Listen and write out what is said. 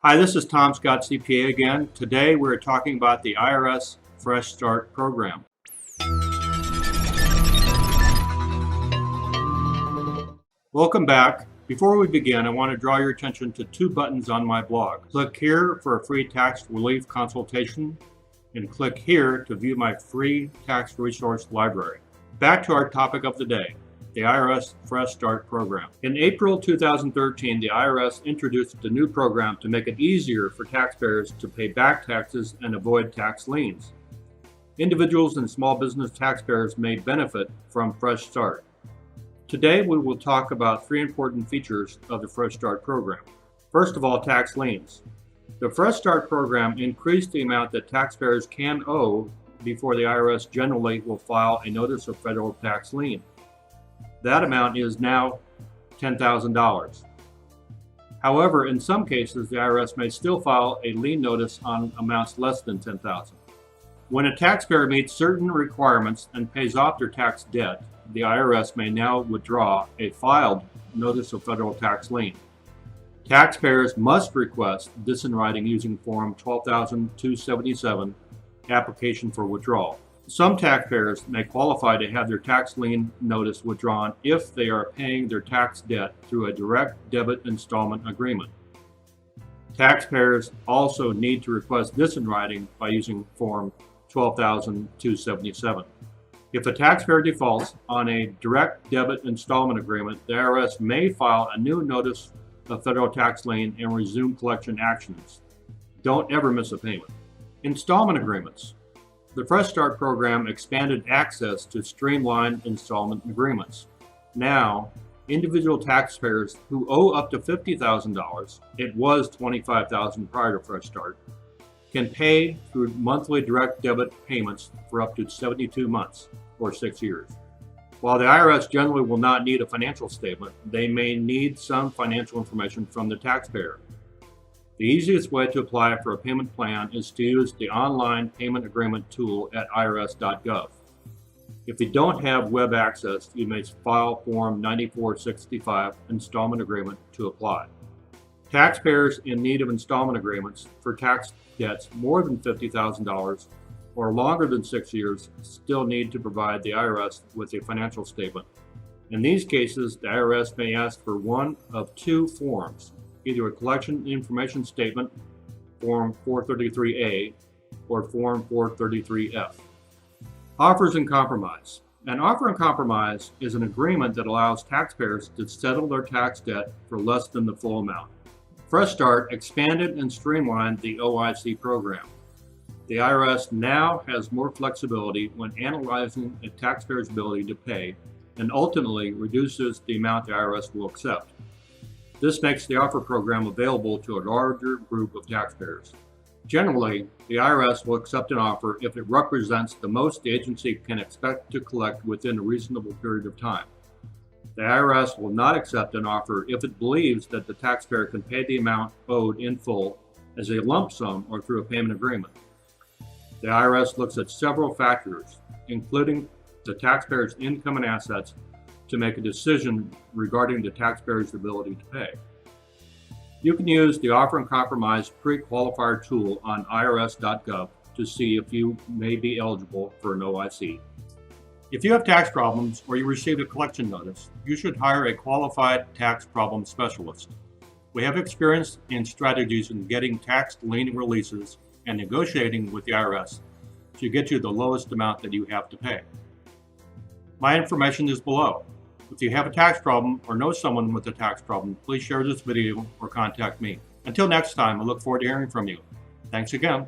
Hi, this is Scott CPA again. Today we're talking about the IRS Fresh Start program. Welcome back. Before we begin, I want to draw your attention to two buttons on my blog. Click here for a free tax relief consultation, and click here to view my free tax resource library. Back to our topic of the day, the IRS Fresh Start program. In April 2013, the IRS introduced a new program to make it easier for taxpayers to pay back taxes and avoid tax liens. Individuals and small business taxpayers may benefit from Fresh Start. Today, we will talk about three important features of the Fresh Start program. First of all, tax liens. The Fresh Start program increased the amount that taxpayers can owe before the IRS generally will file a notice of federal tax lien. That amount is now $10,000. However, in some cases, the IRS may still file a lien notice on amounts less than $10,000. When a taxpayer meets certain requirements and pays off their tax debt, the IRS may now withdraw a filed notice of federal tax lien. Taxpayers must request this in writing using Form 12,277, application for withdrawal. Some taxpayers may qualify to have their tax lien notice withdrawn if they are paying their tax debt through a direct debit installment agreement. Taxpayers also need to request this in writing by using Form 12,277. If a taxpayer defaults on a direct debit installment agreement, the IRS may file a new notice of federal tax lien and resume collection actions. Don't ever miss a payment. Installment agreements. The Fresh Start program expanded access to streamlined installment agreements. Now, individual taxpayers who owe up to $50,000, it was $25,000 prior to Fresh Start, can pay through monthly direct debit payments for up to 72 months or 6 years. While the IRS generally will not need a financial statement, they may need some financial information from the taxpayer. The easiest way to apply for a payment plan is to use the online payment agreement tool at irs.gov. If you don't have web access, you may file Form 9465 installment agreement to apply. Taxpayers in need of installment agreements for tax debts more than $50,000 or longer than 6 years still need to provide the IRS with a financial statement. In these cases, the IRS may ask for one of two forms, either a collection information statement, Form 433A, or Form 433F. Offers and compromise. An offer and compromise is an agreement that allows taxpayers to settle their tax debt for less than the full amount. Fresh Start expanded and streamlined the OIC program. The IRS now has more flexibility when analyzing a taxpayer's ability to pay and ultimately reduces the amount the IRS will accept. This makes the offer program available to a larger group of taxpayers. Generally, the IRS will accept an offer if it represents the most the agency can expect to collect within a reasonable period of time. The IRS will not accept an offer if it believes that the taxpayer can pay the amount owed in full as a lump sum or through a payment agreement. The IRS looks at several factors, including the taxpayer's income and assets, to make a decision regarding the taxpayer's ability to pay. You can use the Offer and Compromise Pre-Qualifier tool on irs.gov to see if you may be eligible for an OIC. If you have tax problems or you received a collection notice, you should hire a qualified tax problem specialist. We have experience in strategies in getting tax lien releases and negotiating with the IRS to get you the lowest amount that you have to pay. My information is below. If you have a tax problem or know someone with a tax problem, please share this video or contact me. Until next time, I look forward to hearing from you. Thanks again.